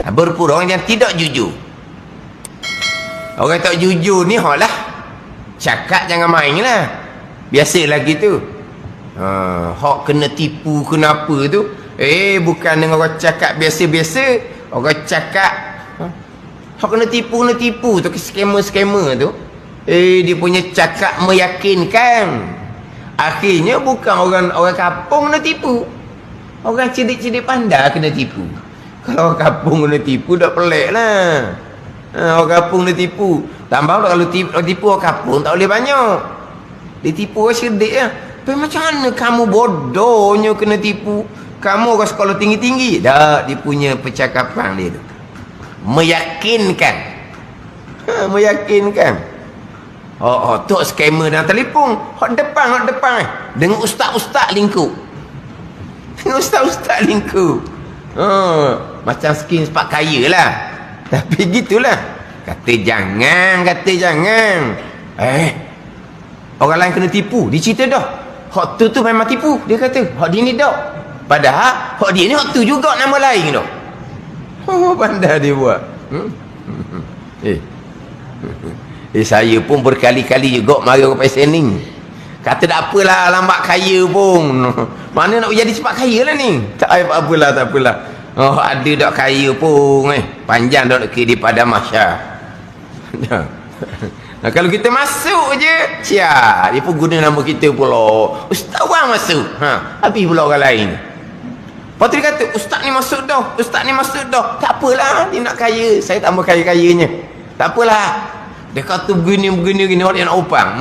Berpura orang yang tidak jujur. Orang tak jujur ni lah cakap jangan main lah. Biasalah gitu. Hak kena tipu kenapa tu? Bukan dengan orang cakap biasa-biasa. Orang cakap hak kena tipu tu ke skamer-skamer tu. Dia punya cakap meyakinkan. Akhirnya bukan orang kampung kena tipu. Orang cerdik-cerdik pandai kena tipu. Kalau orang kampung kena tipu dah pelik lah. Orang kampung kena tipu. Tambah kalau tipu orang kampung tak boleh banyak. Dia tipu orang cerdik lah. Tapi macam mana kamu bodohnya kena tipu? Kamu orang sekolah tinggi-tinggi. Dah dia punya percakapan dia tu meyakinkan. Meyakinkan. Tok skamer dalam telefon. Hak depan dengan ustaz-ustaz lingkup. Dengan ustaz-ustaz lingkup. Macam skin sepak kaya lah. Tapi gitulah. Kata jangan. Orang lain kena tipu. Dia cerita dah. Hak tu memang tipu. Dia kata hak dia ni dah. Padahal hak dia ni hak tu juga nama lain dah. Pandai dia buat. Saya pun berkali-kali juga mari orang pesen ni. Kata tak apalah lambat kaya pun. Mana nak jadi cepat kaya lah ni. Tak apalah. Ada dak kaya pun panjang dak ke di pada mahsyar. Nah, kalau kita masuk je, dia pun guna nama kita pula. Ustaz orang masuk. Habis pula orang lain. Lepas tu dia kata, ustaz ni masuk dah. Tak apalah, dia nak kaya. Saya tak mau kaya-kayanya. Tak apalah. Dia kata begini, orang yang nak upang.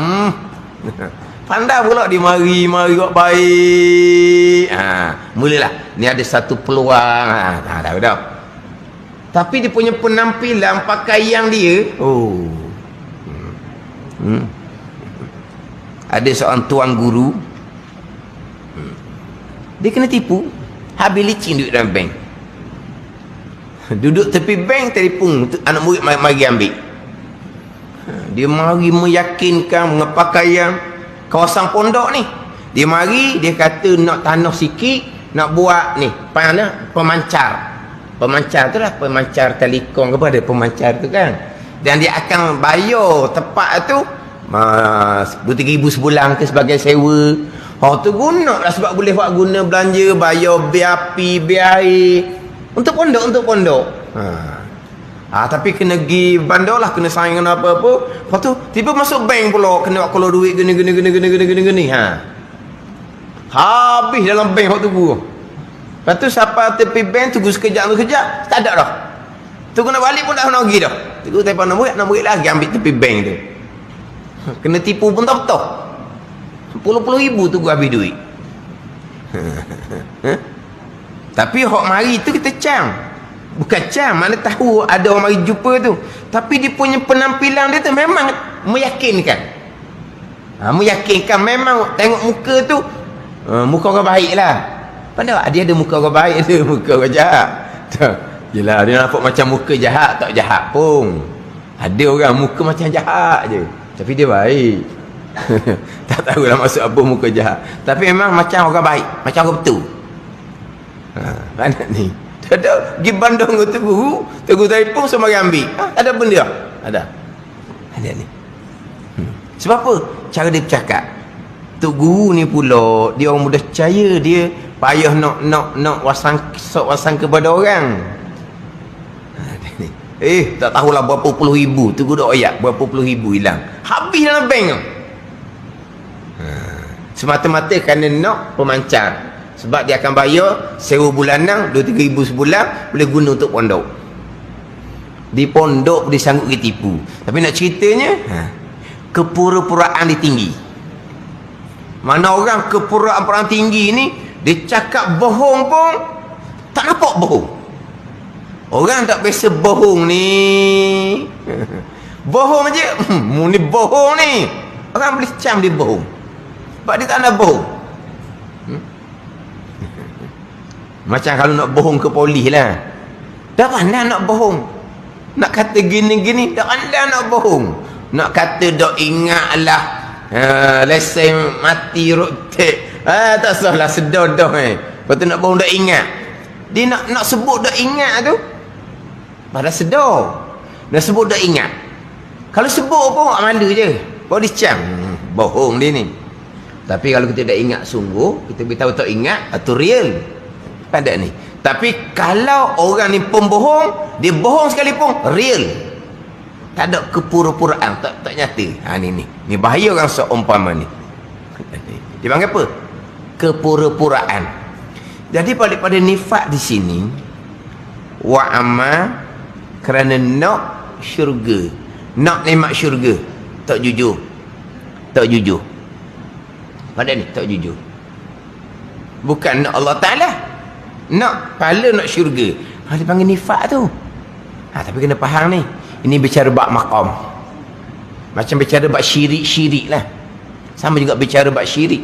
Pandai pula dia mari kok baik. Mulalah. Ni ada satu peluang. Dah. Tapi dia punya penampilan, pakaian dia. Ada seorang tuan guru. Dia kena tipu. Habis licin duit dalam bank. Duduk tepi bank, telefon anak murid mari ambil. Dia mari meyakinkan dengan pakaian kawasan pondok ni. Dia mari, dia kata nak tanah sikit, nak buat ni pemancar. Pemancar tu lah, pemancar telekom ke apa, ada pemancar tu kan. Dan dia akan bayar tepat tu 2-3 ribu sebulan ke sebagai sewa. Tu guna lah sebab boleh buat guna belanja, bayar bil api, bil air untuk pondok. Tapi kena pergi bandar lah, kena saing dengan apa-apa. Lepas tu tiba masuk bank pula, kena buat keluar duit gini. Habis dalam bank waktu tu. Lepas tu siapa tepi bank tunggu sekejap, tak ada dah. Tunggu nak balik pun dah nak pergi dah. Tunggu telefon nak murid lagi ambil tepi bank tu. Kena tipu pun tak betul. Puluh ribu tu gua habis duit. Tapi hok mari tu kita cam. Bukan cam, mana tahu ada orang mari jumpa tu. Tapi dia punya penampilan dia tu memang meyakinkan. Meyakinkan memang tengok muka tu muka orang baik lah. Padahal dia ada muka orang baik, ada muka orang jahat. Yelah, dia nampak macam muka jahat, tak jahat pun. Ada orang muka macam jahat je, tapi dia baik. Tak tahulah maksud apa muka jahat. Tapi memang macam orang baik, macam orang betul. Mana ni? Tak ada pergi bandar dengan teguh telefon semua ambil. Ada benda tak? Ada ni. Sebab apa? Cara dia bercakap. Tok guru ni pula, dia orang mudah percaya, dia payah nak wasang kepada orang. Tak tahulah berapa puluh ribu tu guru ayat, berapa puluh ribu hilang. Habis dalam bank tu. Semata-mata kerana nak pemancar. Sebab dia akan bayar sewa bulanan 2-3 ribu sebulan, boleh guna untuk pondok. Di pondok dia sanggup dia tipu. Tapi nak ceritanya, kepura-puraan dia tinggi. Mana orang kepura-puraan tinggi ni, dia cakap bohong pun tak nampak bohong. Orang tak biasa bohong ni. Bohong je, ni bohong ni. Orang boleh cam dia bohong. Sebab dia tak nak bohong. Macam kalau nak bohong ke polis lah. Dah pandai nak bohong. Nak kata gini-gini, dah pandai nak bohong. Nak kata dah ingatlah lesen mati rotek. Tak salah sedar dah. Lepas tu nak bohong dah ingat. Dia nak sebut dah ingat tu. Pada sedar. Nak sebut dah ingat. Kalau sebut pun malu je. Bawa dicam. Bohong dia ni. Tapi kalau kita dah ingat sungguh, kita beritahu tak ingat, itu real. Pada ni. Tapi kalau orang ni pembohong, dia bohong sekalipun, real. Tak ada kepura-puraan, tak nyata. Ni bahaya orang seumpama ni. Dia panggil apa? Kepura-puraan. Jadi pada nifak di sini, wa amma kerana nak syurga, nak nikmat syurga, tak jujur. Pada ni tak jujur. Bukan nak Allah Ta'ala, nak pahala, nak syurga. Dia panggil nifak tu. Tapi kena faham ni, ini bicara bab maqam. Macam bicara bab syirik lah. Sama juga bicara bab syirik.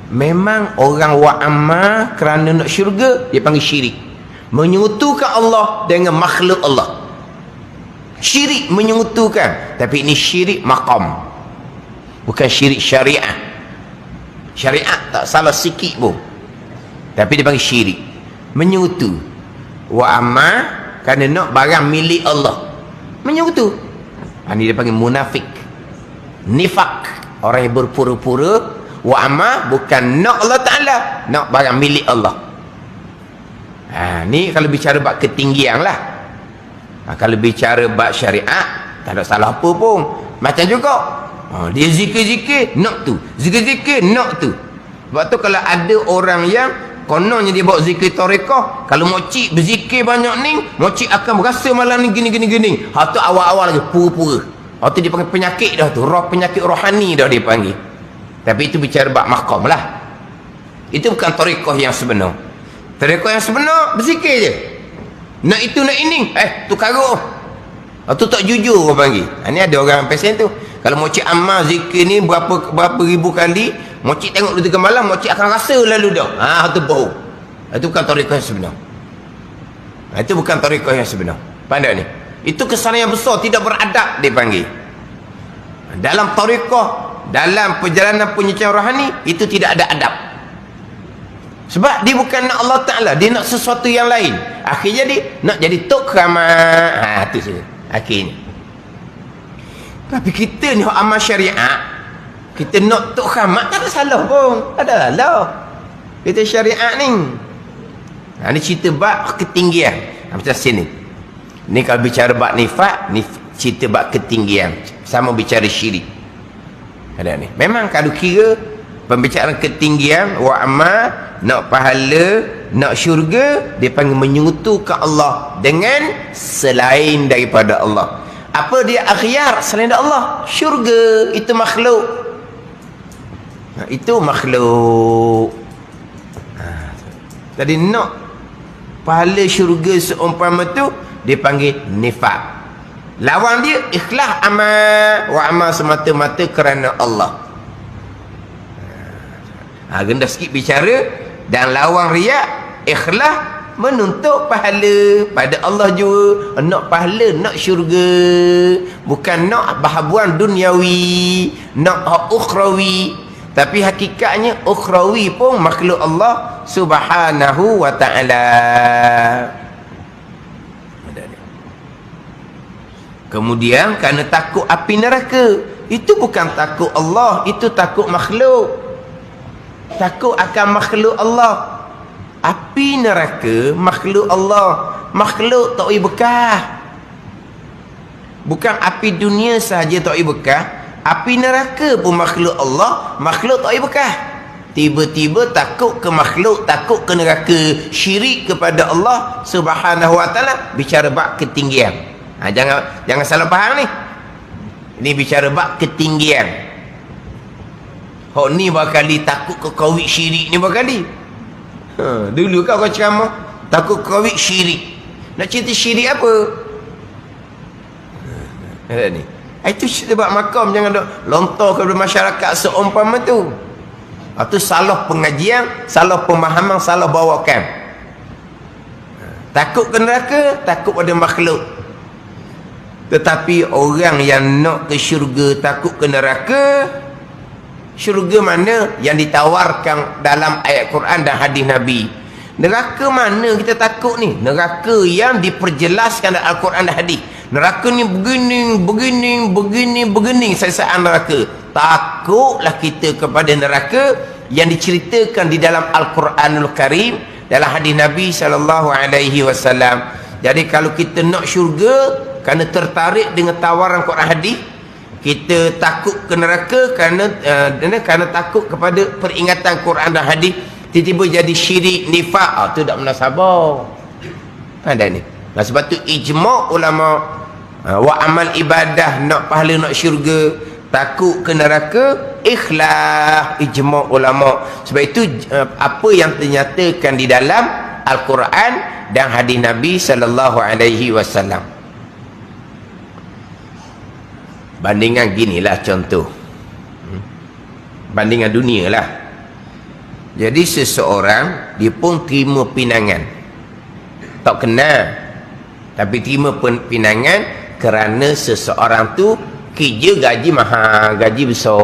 Memang orang wa'amma kerana nak syurga, dia panggil syirik. Menyekutukan Allah dengan makhluk Allah. Syirik menyekutukan. Tapi ini syirik maqam, bukan syirik syariah. Syariat tak salah sikit pun, tapi dia panggil syirik. Menyekutu. Wa'amma kerana nak barang milik Allah, menyekutu. Ini dia panggil munafik, nifak. Orang yang berpura-pura. Wa amma bukan nak Allah Ta'ala, nak barang milik Allah. Ni kalau bicara bab ketinggian lah. Kalau bicara bab syariat, tak ada salah apa pun. Macam juga dia zikir-zikir, nak tu. Zikir-zikir, nak tu. Sebab tu kalau ada orang yang kononnya dia bawa zikir tarekah, kalau mokcik berzikir banyak ni, mokcik akan berasa malam ni gini. Tu awal-awal lagi pura-pura. Tu dia panggil penyakit dah tu, penyakit rohani dah dia panggil. Tapi itu bicara bab maqam lah. Itu bukan tarekah yang sebenar. Tarekah yang sebenar berzikir je. Nak itu nak ini, tu karuk. Tu tak jujur orang panggil. Ni ada orang pesen tu. Kalau mokcik amal zikir ni berapa ribu kali, mokcik tengok 2-3 malam, mokcik akan rasa lalu dah. Tu bohong. Itu bukan tarekah yang sebenar. Itu bukan tarekah yang sebenar. Pandai ni. Itu kesalahan yang besar, tidak beradab dia panggil. Dalam tarekah, dalam perjalanan penyucian rohani, itu tidak ada adab. Sebab dia bukan nak Allah Ta'ala, dia nak sesuatu yang lain. Akhirnya dia nak jadi tok keramat. Itu saja akhirnya. Tapi kita ni amal syariat, kita nak tok keramat, tak ada salah pun. Ada salah kita syariat ni. Ini cerita bab ketinggian. Macam sini ni kalau bicara bab nifak, ni cerita bab ketinggian. Sama bicara syirik. Ada ni. Memang kalau kira pembicaraan ketinggian, wa amma, nak pahala, nak syurga, dia panggil menyekutukan Allah dengan selain daripada Allah. Apa dia akhyar selain Allah? Syurga. Itu makhluk. Itu makhluk. Tadi nak pahala syurga seumpama tu, dia panggil nifak. Lawan dia ikhlas amal, wa amal semata-mata kerana Allah. Rendah sikit bicara. Dan lawan riak, ikhlas menuntut pahala pada Allah juga. Nak pahala, nak syurga, bukan nak bahabuan duniawi, nak ukhrawi. Tapi hakikatnya ukhrawi pun makhluk Allah Subhanahu wa ta'ala. Kemudian kerana takut api neraka, itu bukan takut Allah, itu takut makhluk. Takut akan makhluk Allah. Api neraka makhluk Allah. Makhluk tak boleh bekah. Bukan api dunia sahaja tak boleh bekah, api neraka pun makhluk Allah, makhluk tak boleh bekah. Tiba-tiba takut ke makhluk, takut ke neraka, syirik kepada Allah Subhanahu wa ta'ala, bicara bab ketinggian. Jangan salah faham ni. Ini bicara bab ketinggian. Ni berkali takut ke kawit syirik ni berkali. Dulu kau ceramah takut kawit syirik. Nak cerita syirik apa? Ni. Itu sebab makam jangan dok lontar kepada masyarakat seumpama tu. Itu salah pengajian, salah pemahaman, salah bawakan. Takut ke neraka, takut pada makhluk. Tetapi orang yang nak ke syurga, takut ke neraka, syurga mana yang ditawarkan dalam ayat Quran dan hadis Nabi? Neraka mana kita takut ni? Neraka yang diperjelaskan dalam Al-Quran dan hadis. Neraka ni begini sesaan neraka. Takutlah kita kepada neraka yang diceritakan di dalam Al-Quranul Karim, dalam hadis Nabi SAW. Jadi kalau kita nak syurga kerana tertarik dengan tawaran Quran hadis, kita takut ke neraka kerana takut kepada peringatan Quran dan hadis, tiba-tiba jadi syirik, nifak, tu tak munasabah. Ada ni. Nah, sebab tu ijma' ulama wa amal ibadah, nak pahala, nak syurga, takut ke neraka, ikhlas, ijma' ulama. Sebab itu apa yang dinyatakan di dalam Al-Quran dan hadis Nabi SAW. Bandingan ginilah contoh. Bandingan dunia lah. Jadi seseorang dia pun terima pinangan, tak kenal, tapi terima pinangan kerana seseorang tu kerja gaji mahal, gaji besar.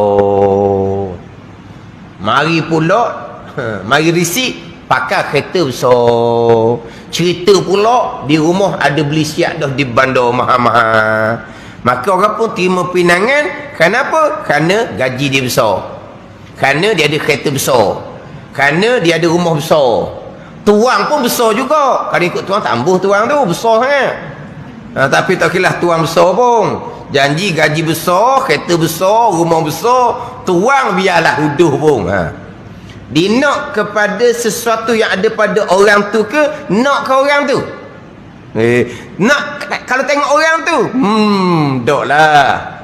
Mari pula mari risik pakai kereta besar. Cerita pula di rumah ada beli siap dah di bandar mahal-mahal. Maka orang pun terima pinangan. Kenapa? Kerana gaji dia besar, kerana dia ada kereta besar, kerana dia ada rumah besar. Tuang pun besar juga. Kalau ikut tuang, tambah tuang tu besar sangat. Tapi tak kira tuang besar pun, janji gaji besar, kereta besar, rumah besar, tuang biarlah huduh pun. Dia nak kepada sesuatu yang ada pada orang tu ke nak ke orang tu? Nak kalau tengok orang tu, dok lah.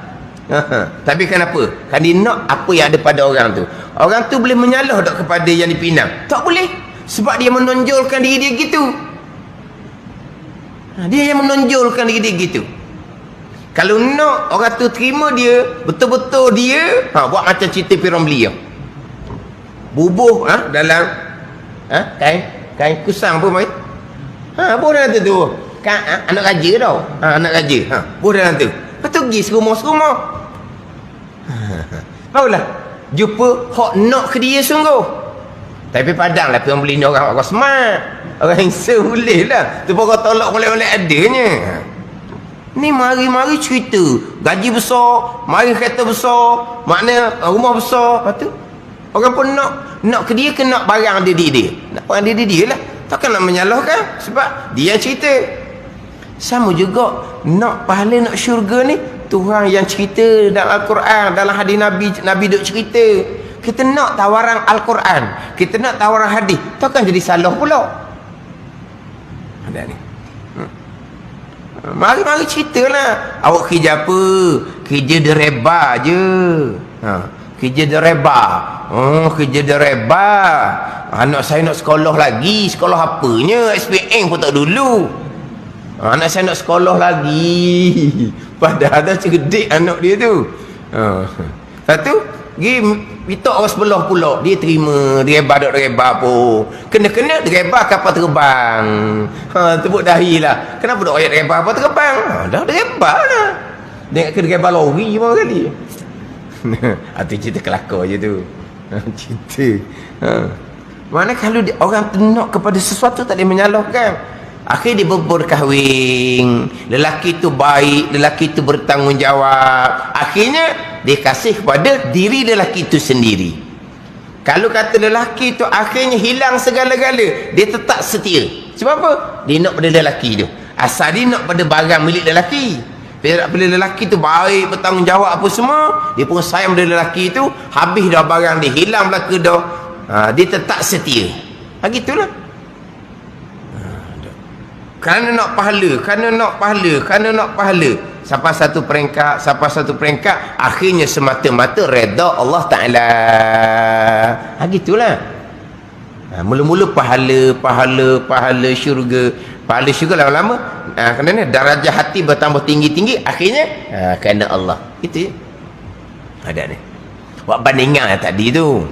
Tapi kenapa? Kan dia nak apa yang ada pada orang tu. Orang tu boleh menyalah tak kepada yang dipinang? Tak boleh. Sebab dia menonjolkan diri dia gitu. Dia yang menonjolkan diri dia gitu. Kalau nak orang tu terima dia, betul-betul dia buat macam cerita P.Ramlee. Bubuh dalam kain kusang pun mai. Bubuh dalam tu. Kan anak raja tau. Anak raja. Bubuh dalam tu. Lepas tu pergi serumah-serumah. Barulah jumpa hak nak ke dia sungguh. Tapi padanglah pergi beli ni orang smart, orang handsome boleh lah. Tu pun kau tolak oleh-oleh adanya. Ni mari-mari cerita gaji besar, mari kereta besar, makna rumah besar. Lepas tu orang pun nak ke dia, ke nak barang dia. Nak barang dia lah. Takkan nak menyalahkan, sebab dia cerita. Sama juga nak pahala, nak syurga ni, Tuhan yang cerita dalam Al-Quran, dalam hadis Nabi duk cerita. Kita nak tawaran Al-Quran, kita nak tawaran hadis, takkan jadi salah pula. Ada ni. Mari-mari ceritalah. Awak kerja apa? Kerja dereba je. Kerja dereba. Kerja dereba. Anak saya nak sekolah lagi. Sekolah apanya? SPM pun tak dulu. Anak saya nak sekolah lagi. Padahal dah cerdik anak dia tu. Lepas tu pergi minta orang sebelah pula. Dia terima. Direba pun. Kena-kena direba kapal terbang. Tepuk dahi lah. Kenapa duk ayat direba kapal terbang? Dah direba lah. Dia kena direba lori pun kali. Itu cerita kelakar je tu. Cerita. Mana kalau orang nak kepada sesuatu tak boleh menyalahkan. Akhirnya dia berkahwin. Lelaki tu baik, lelaki tu bertanggungjawab. Akhirnya dia kasih kepada diri lelaki tu sendiri. Kalau kata lelaki tu akhirnya hilang segala-gala, dia tetap setia. Sebab apa? Dia nak pada lelaki tu. Asal dia nak pada barang milik lelaki. Bila lelaki tu baik, bertanggungjawab apa semua, dia pun sayang pada lelaki tu. Habis dah barang dia, hilang belaka dah, dia tetap setia. Gitulah. Kerana nak pahala, sampai satu peringkat, akhirnya semata-mata redha Allah Ta'ala. Gitulah. Mula-mula pahala syurga. Pahala syurga lama-lama kerana darjah hati bertambah tinggi-tinggi, akhirnya kerana Allah. Itu je. Ada ni. Buat bandingan tadi tu.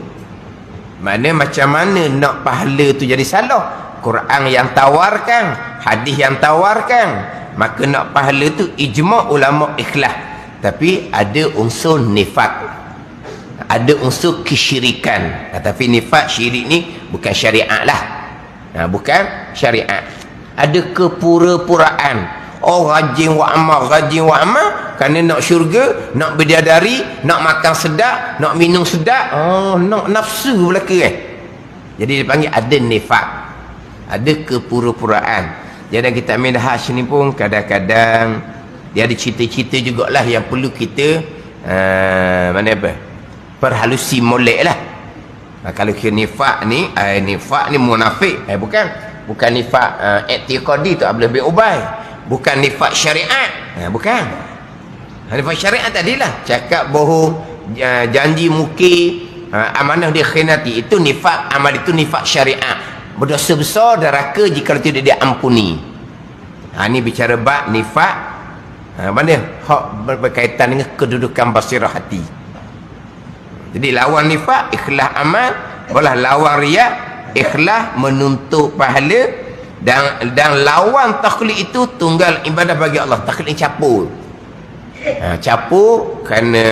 Macam mana nak pahala tu jadi salah? Quran yang tawarkan, hadis yang tawarkan, maka nak pahala tu ijma' ulama ikhlas. Tapi ada unsur nifak, ada unsur kesyirikan. Tapi nifak, syirik ni bukan syariat lah. bukan syariat. Ada kepura-puraan. Oh, rajin wa amal kerana nak syurga, nak bidadari, nak makan sedap, nak minum sedap, nak nafsu belaka Jadi dipanggil ada nifak, ada kepura-puraan. Jadi kita ambil haj ni pun kadang-kadang dia ada cerita-cerita jugalah yang perlu kita perhalusi molek lah. Kalau kira nifak ni munafik, bukan nifak i'tiqadi tu Abdullah bin Ubay, bukan nifak syariat, bukan. Nifak syariat tadilah cakap bohong, janji mukir, amanah dia khianati, itu nifak. Amal itu nifak syariat, berdosa besar neraka jika tidak diampuni. Ni bicara bab nifak mana hak berkaitan dengan kedudukan basirah hati. Jadi lawan nifak ikhlas amal, belah lawan riak ikhlas menuntut pahala, dan lawan taklid itu tunggal ibadah bagi Allah. Taklid capur, capur kerana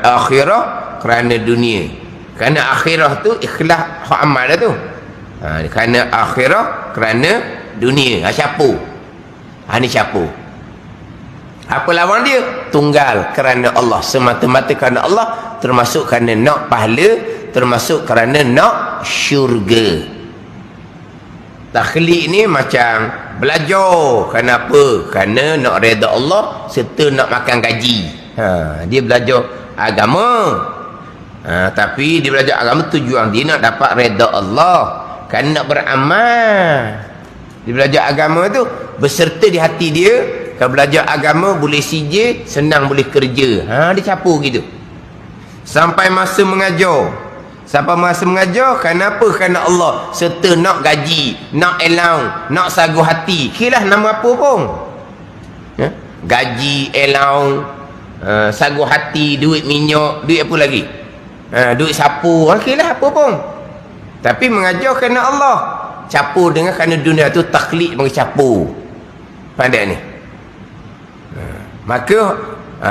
akhirah, kerana dunia. Kerana akhirah tu ikhlas hak amal dah tu, kerana akhirah, kerana dunia, capur. Ni capur. Apa lawan dia? Tunggal kerana Allah, semata-mata kerana Allah, termasuk kerana nak pahala, termasuk kerana nak syurga. Takhlid ni macam belajar. Kenapa? Kerana nak reda Allah serta nak makan gaji. Dia belajar agama, tapi dia belajar agama tujuan dia nak dapat reda Allah, kerana nak beramal. Dia belajar agama tu berserta di hati dia. Kalau belajar agama boleh CJ, senang boleh kerja. Dia capur gitu. Sampai masa mengajar. Kenapa? Kerana Allah serta nak gaji, nak allowance, nak sagu hati. Kiralah nama apa pun. Gaji, allowance, sagu hati, duit minyak, duit apa lagi? Duit sapu, kiralah apa pun. Tapi mengajar kerana Allah. Capur dengan kerana dunia tu taklid bagi capur. Pandai ni. Maka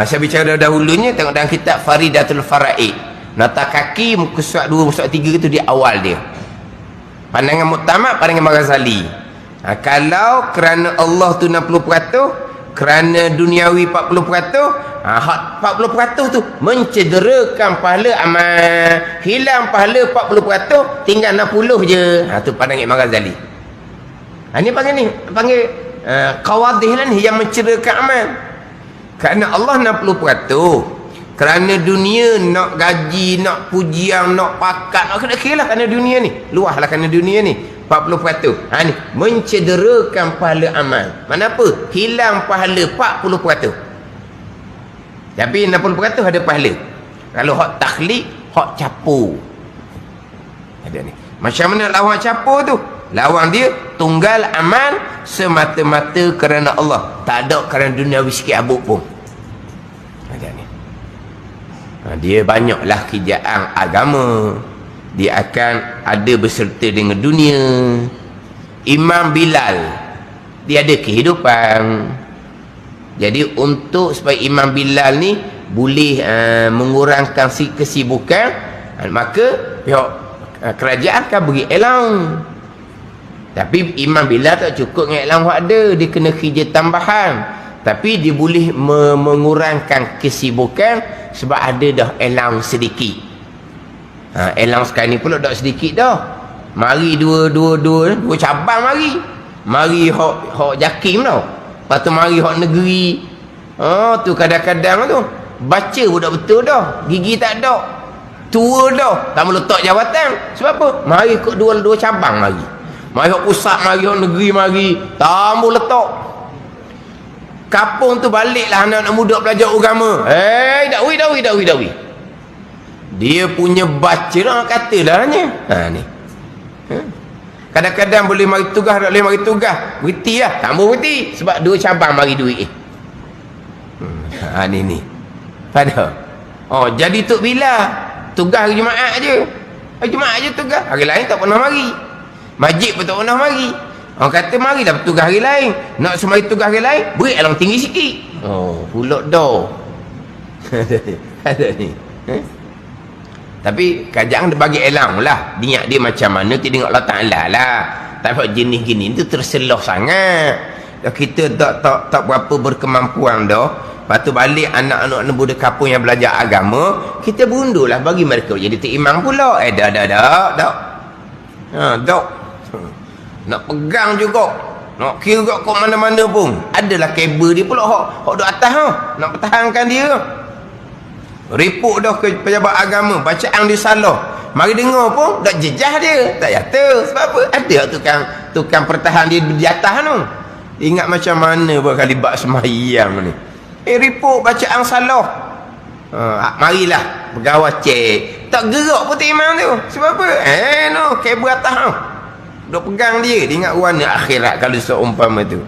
saya bicara dahulunya, tengok dalam kitab Faridatul Faraid, nota kaki muka surat 2 muka surat 3 itu di awal dia. Pandangan Muktamad, pandangan Maghazali. Kalau kerana Allah tu 60%, kerana duniawi 40%, 40% tu mencederakan pahala amal, hilang pahala 40%, tinggal 60 je. Tu pandangan Maghazali. Ini panggil qawadih lah ni, yang mencederakan amal. Kerana Allah 60%, kerana dunia nak gaji, nak pujian, nak pakat, nak kira lah kerana dunia ni, luah lah kerana dunia ni 40%. Ni mencederakan pahala amal. Mana apa? Hilang pahala 40%. Tapi 60% ada pahala. Kalau hak takhlid, hak capur. Ada ni. Macam mana lawan capur tu? Lawan dia tunggal amal semata-mata kerana Allah, tak ada kerana duniawi sikit abuk pun. Ada ni. Dia banyaklah kerjaan agama, dia akan ada berserta dengan dunia. Imam Bilal, dia ada kehidupan. Jadi untuk supaya Imam Bilal ni boleh mengurangkan kesibukan, maka pihak kerajaan akan beri allowance. Tapi Imam Bilal tak cukup dengan allowance ada, dia kena kerja tambahan. Tapi dia boleh mengurangkan kesibukan sebab ada dah allowance sedikit. Allowance sekarang ni pula tak sedikit dah. Mari dua cabang mari. Mari hok JAKIM tau. Lepas tu mari hok negeri. Tu kadang-kadang tu baca pun tak betul dah. Gigi tak ada. Tua dah. Tak mau letak jawatan. Sebab apa? Mari kok dua cabang mari. Mari hok pusat mari, hok negeri mari. Tambah letak. Kapung tu baliklah anak-anak muda belajar agama. Dakwi. Dia punya baca lah katalah ni. Ni. Kadang-kadang boleh mari tugas, tak boleh mari tugas. Berhenti lah. Tak mau berhenti. Sebab 2 cabang mari duit. Ni. Pada. Jadi Tok Bila tugas hari Jumaat je. Hari Jumaat je tugas. Hari lain tak pernah mari. Majid pun tak pernah mari. Orang kata marilah tugas hari lain. Nak semari tugas hari lain, beri alang tinggi sikit. Pulak dah. Ada ni. Tapi kerajaan dia bagi elang lah. Niat dia macam mana, dia tengok Allah Ta'ala lah. Tapi jenis gini tu terseloh sangat. Dah kita tak berapa berkemampuan dah. Lepas tu balik anak-anak budak kampung yang belajar agama, kita berundulah bagi mereka jadi tok imam pula. Dak. Dak. Nak pegang juga. Nak kira kau mana-mana pun. Adalah kabel dia pula hok duk atas ha. Nak pertahankan dia. Report dah ke pejabat agama, bacaan dia salah. Mari dengar pun tak jejah dia, tak nyata. Sebab apa? Ada tukang pertahan dia di atas tu. Ingat macam mana berkali bab semayang ni. Report bacaan salah. Marilah pegawai cek. Tak gerak pun tok imam tu. Sebab apa? No, kabel atas tu. Duk pegang dia ingat warna akhirat kalau seumpama tu.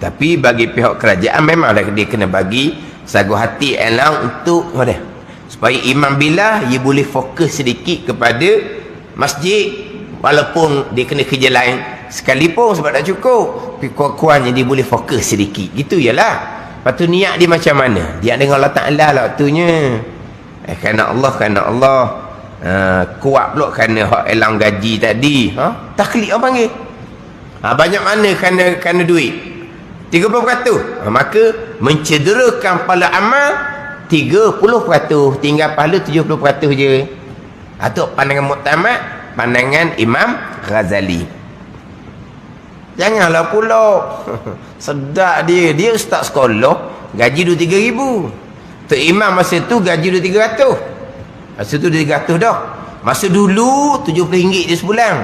Tapi bagi pihak kerajaan memanglah dia kena bagi sagu hati elang untuk supaya imam bila dia boleh fokus sedikit kepada masjid, walaupun dia kena kerja lain sekalipun sebab tak cukup, tapi kurang-kurangnya dia boleh fokus sedikit gitu yalah. Lepas tu niat dia macam mana, dia dengan Allah Ta'ala lah waktunya kerana Allah kuat pula kerana hak elang gaji tadi taklid orang panggil banyak mana kerana duit 30%, maka mencederakan pahala amal 30%, tinggal pahala 70% je. Itu pandangan Muktamad, pandangan Imam Ghazali. Janganlah pula sedap dia ustaz sekolah gaji 2-3 ribu. Tok imam masa tu gaji 2-300. Masa tu 2-300 dah. Masa dulu RM70 je sebulan.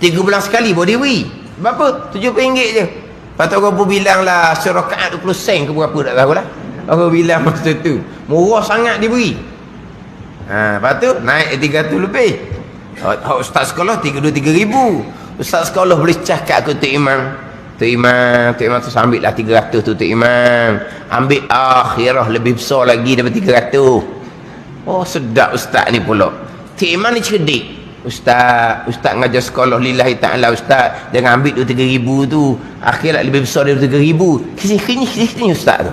3 bulan sekali boleh beri. Berapa? RM70 je. Lepas tu orang pun bilang lah serakaat 20 sen ke berapa tak tahulah. Orang bilang masa tu murah sangat diberi. Lepas tu naik 300 lebih. Ustaz sekolah 2-3 ribu. Ustaz sekolah boleh cakap ke Tok Imam. Tok Imam tu ambil lah 300 tu Tok Imam. Ambil akhirah lebih besar lagi daripada 300. Oh sedap ustaz ni pula. Tok Imam ni cerdik. Ustaz ngajar sekolah lillahi ta'ala ustaz, jangan ambil 2-3 ribu tu, akhirat lebih besar daripada 3 ribu. Kisih ustaz tu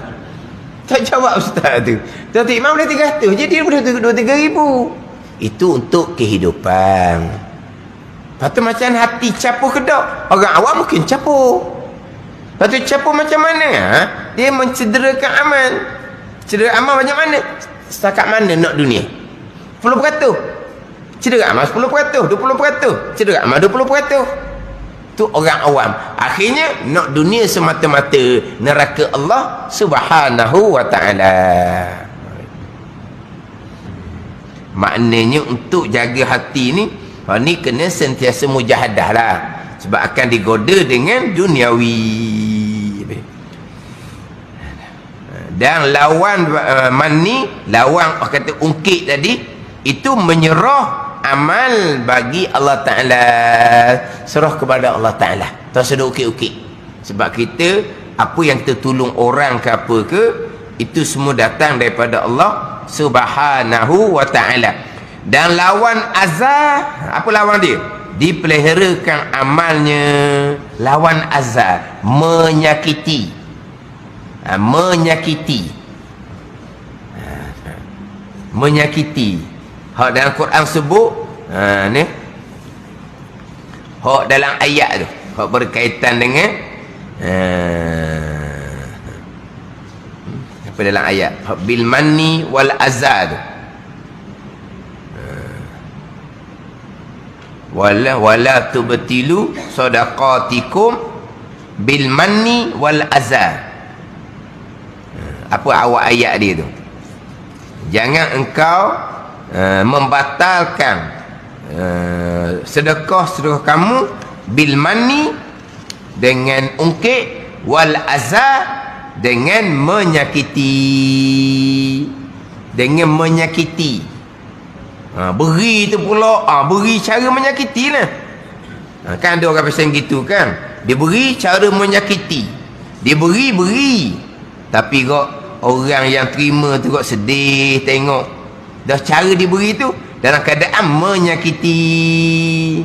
tak jawab ustaz tu. Tok Imam boleh 300 je, dia boleh 2-3 ribu. Itu untuk kehidupan. Lepas tu macam hati capur ke tak? Orang awam mungkin capur. Lepas tu capur macam mana? Dia mencederakan amal. Cedera amal macam mana? Setakat mana nak dunia? 10%. Cedera amal 10%, 20%. Cedera amal 20%. Tu orang awam. Akhirnya nak dunia semata-mata, neraka Allah Subhanahu wa ta'ala. Maknanya untuk jaga hati ni, ni kena sentiasa mujahadah lah. Sebab akan digoda dengan duniawi. Dan lawan mani, lawan kata ungkit tadi, itu menyerah amal bagi Allah Ta'ala, serah kepada Allah Ta'ala, tak sedar ukit-ukit. Sebab kita apa yang kita tolong orang ke apa ke, itu semua datang daripada Allah Subhanahu wa Ta'ala. Dan lawan azab, apa lawan dia? Dipeliharakan amalnya. Lawan azab, menyakiti. Menyakiti. Hak dalam Quran sebut ni hak dalam ayat tu, hak berkaitan dengan apa dalam ayat, hak bil manni wal azad, wala tubtilu sadaqatikum bil manni wal azad. Apa awal ayat dia tu? Jangan engkau membatalkan sedekah kamu bil manni dengan ungkit, wal azab dengan menyakiti. Beri tu pula beri cara menyakiti lah. Kan ada orang pesan gitu kan, dia beri cara menyakiti. Dia beri tapi kok orang yang terima tu kok sedih tengok dah cara diberi tu dalam keadaan menyakiti.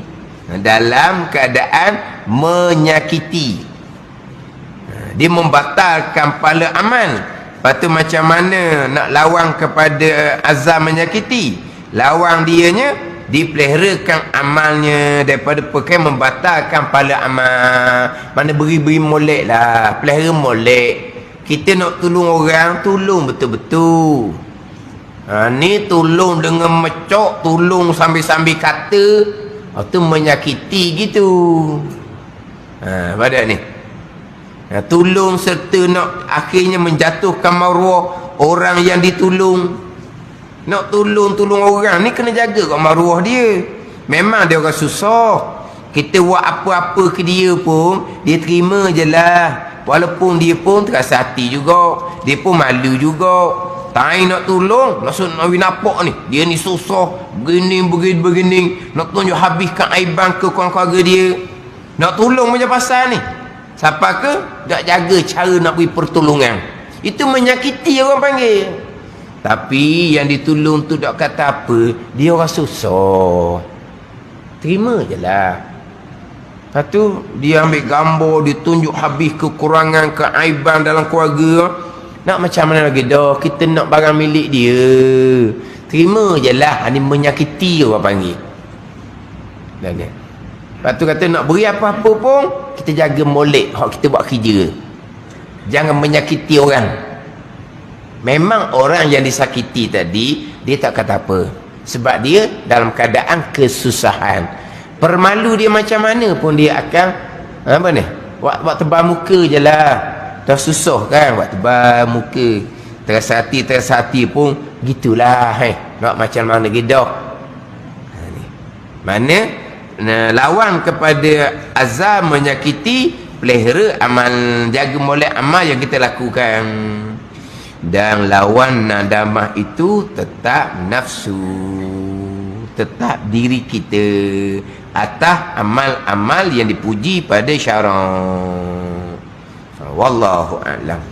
Dia membatalkan pahala amal. Lepas tu macam mana nak lawan kepada azab menyakiti? Lawan dianya dipeliharakan amalnya daripada perkara membatalkan pada amal. Mana beri-beri molek lah, pelihara molek. Kita nak tolong orang, tolong betul-betul. Ni tolong dengan mecok, tolong sambil-sambil kata, tu menyakiti gitu. Pada ni tolong serta nak akhirnya menjatuhkan maruah orang yang ditolong. Nak tolong orang ni kena jaga kat maruah dia. Memang dia orang susah, kita buat apa-apa ke dia pun dia terima je lah. Walaupun dia pun terasa hati juga, dia pun malu juga. Tak nak tolong, nak nampak ni dia ni susah, begini, nak tunjuk habiskan aiban ke keluarga dia. Nak tolong macam pasal ni, siapa ke tak jaga cara nak beri pertolongan, itu menyakiti orang panggil. Tapi yang ditolong tu tak kata apa, dia orang susah, terima je lah. Lepas tu dia ambil gambar, dia tunjuk habis kekurangan, keaiban dalam keluarga. Nak macam mana lagi dah, kita nak barang milik dia, terima je lah. Ini menyakiti orang panggil. Dan dia lepas tu kata nak beri apa-apa pun kita jaga molek hak kita buat kerja, jangan menyakiti orang. Memang orang yang disakiti tadi dia tak kata apa, sebab dia dalam keadaan kesusahan. Permalu dia macam mana pun dia akan apa ni, buat tebal muka je lah. Dah susah kan buat tebal muka, terasa hati pun gitulah. Nak macam mana gedak. Mana lawan kepada azab menyakiti, pelihara amal, jaga molek amal yang kita lakukan. Dan lawan nadamah itu tetap nafsu, tetap diri kita atas amal-amal yang dipuji pada syarak. Wallahu a'lam.